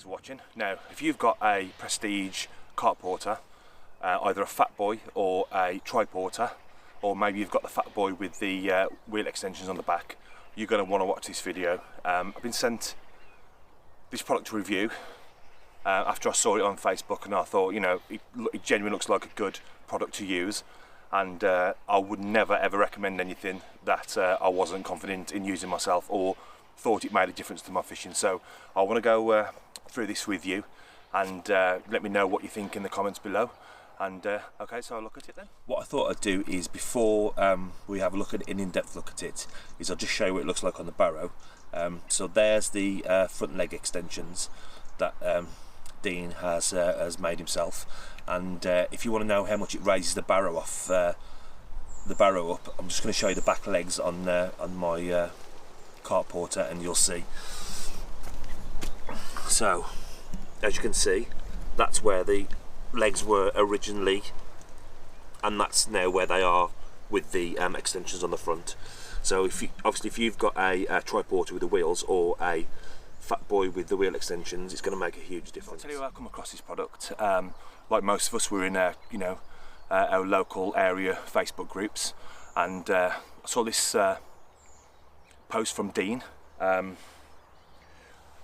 Thanks for watching. Now, if you've got a Prestige Carp-Porter, either a Fat Boy or a Tri-Porter, or maybe you've got the Fat Boy with the wheel extensions on the back, you're going to want to watch this video. I've been sent this product to review after I saw it on Facebook, and I thought, you know, it genuinely looks like a good product to use, and I would never ever recommend anything that I wasn't confident in using myself or thought it made a difference to my fishing. So I want to go through this with you, and let me know what you think in the comments below. And okay, so I'll look at it then. What I thought I'd do is, before we have a look at an in-depth look at it, is I'll just show you what it looks like on the barrow. So there's the front leg extensions that Dean has made himself, and if you want to know how much it raises the barrow off the barrow up, I'm just going to show you the back legs on my Carp-Porter, and you'll see. So as you can see, that's where the legs were originally, and that's now where they are with the extensions on the front. So if you've got a Tri-Porter with the wheels or a Fat Boy with the wheel extensions, it's going to make a huge difference. I'll tell you how I come across this product. Like most of us, we're in our local area Facebook groups, and I saw this post from Dean,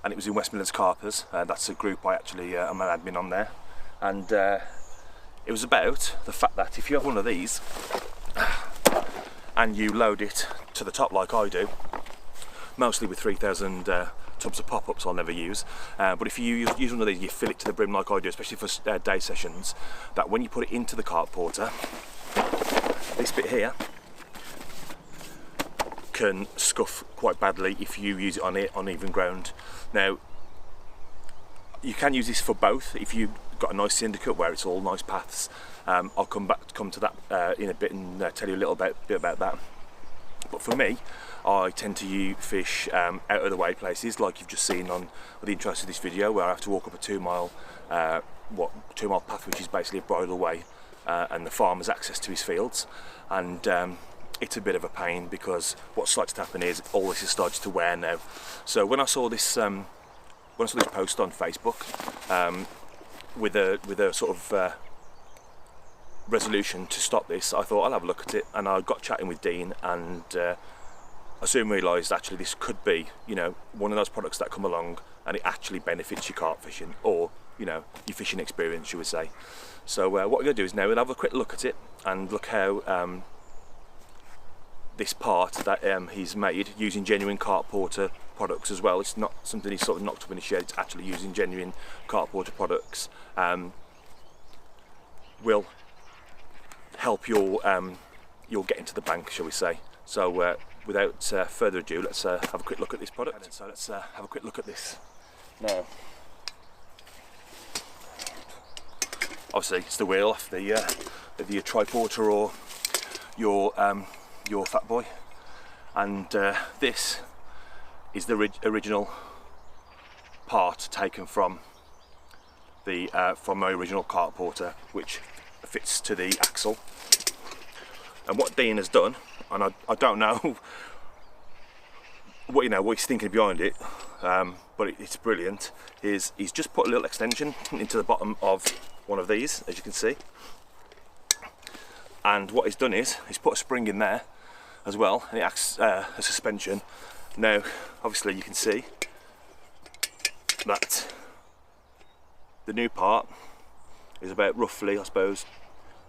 and it was in West Midlands Carpers. That's a group I actually am an admin on there, and it was about the fact that if you have one of these and you load it to the top like I do, mostly with 3,000 tubs of pop-ups I'll never use, but if you use one of these, you fill it to the brim like I do, especially for day sessions, that when you put it into the Carp-Porter, this bit here can scuff quite badly if you use it on uneven ground. Now, you can use this for both if you've got a nice syndicate where it's all nice paths. I'll come to that in a bit and tell you a little bit about that. But for me, I tend to fish out of the way places, like you've just seen on the intro to this video, where I have to walk up a 2 mile path, which is basically a bridle way, and the farmer's access to his fields, and it's a bit of a pain because what starts to happen is all this is starting to wear now. So when I saw this post on Facebook with a sort of resolution to stop this, I thought I'll have a look at it, and I got chatting with Dean, and I soon realised actually this could be, you know, one of those products that come along and it actually benefits your carp fishing, or, you know, your fishing experience, you would say. So what we're going to do is now we'll have a quick look at it and look how this part that he's made using genuine Carp-Porter products as well. It's not something he's sort of knocked up in the shed, it's actually using genuine Carp-Porter products. Will help your getting to the bank, shall we say. So without further ado, let's have a quick look at this product. So let's have a quick look at this now. Obviously it's the wheel off the Tri-Porter or your Fat Boy, and this is the original part taken from my original Carp-Porter, which fits to the Axel. And what Dean has done, and I don't know what he's thinking behind it, but it's brilliant, is he's just put a little extension into the bottom of one of these, as you can see, and what he's done is he's put a spring in there as well, and it acts as a suspension. Now obviously you can see that the new part is about roughly, I suppose,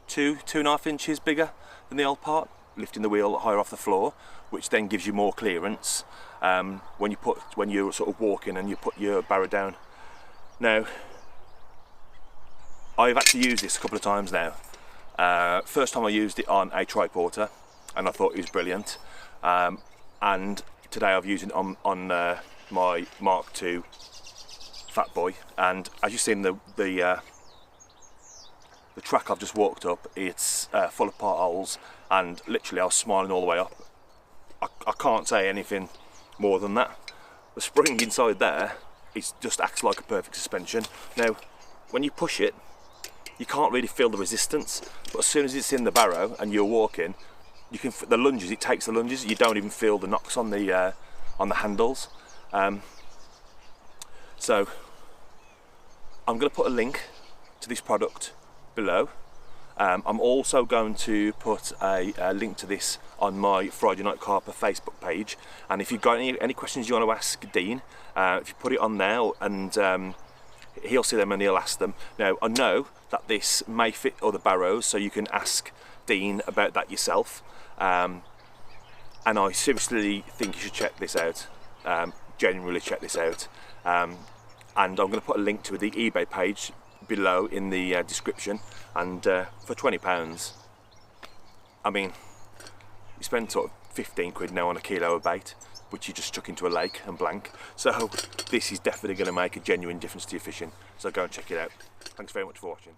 2.5 inches bigger than the old part, lifting the wheel higher off the floor, which then gives you more clearance when you're sort of walking and you put your barrow down. Now I've actually used this a couple of times now. First time I used it on a Tri-Porter, and I thought it was brilliant, and today I've used it on my Mark II Fat Boy, and as you've seen, the track I've just walked up, it's full of potholes, and literally I was smiling all the way up. I can't say anything more than that. The spring inside there, it just acts like a perfect suspension. Now when you push it, you can't really feel the resistance, but as soon as it's in the barrow and you're walking, you can the lunges. It takes the lunges. You don't even feel the knocks on the handles. So I'm going to put a link to this product below. I'm also going to put a link to this on my Friday Night Carper Facebook page, and if you've got any questions you want to ask Dean, if you put it on there, and he'll see them and he'll ask them. Now, I know that this may fit other barrows, so you can ask Dean about that yourself, and I seriously think you should check this out, genuinely check this out, and I'm going to put a link to the eBay page below in the description, and for £20, I mean, you spend sort of 15 quid now on a kilo of bait, which you just chuck into a lake and blank. So this is definitely going to make a genuine difference to your fishing, so go and check it out. Thanks very much for watching.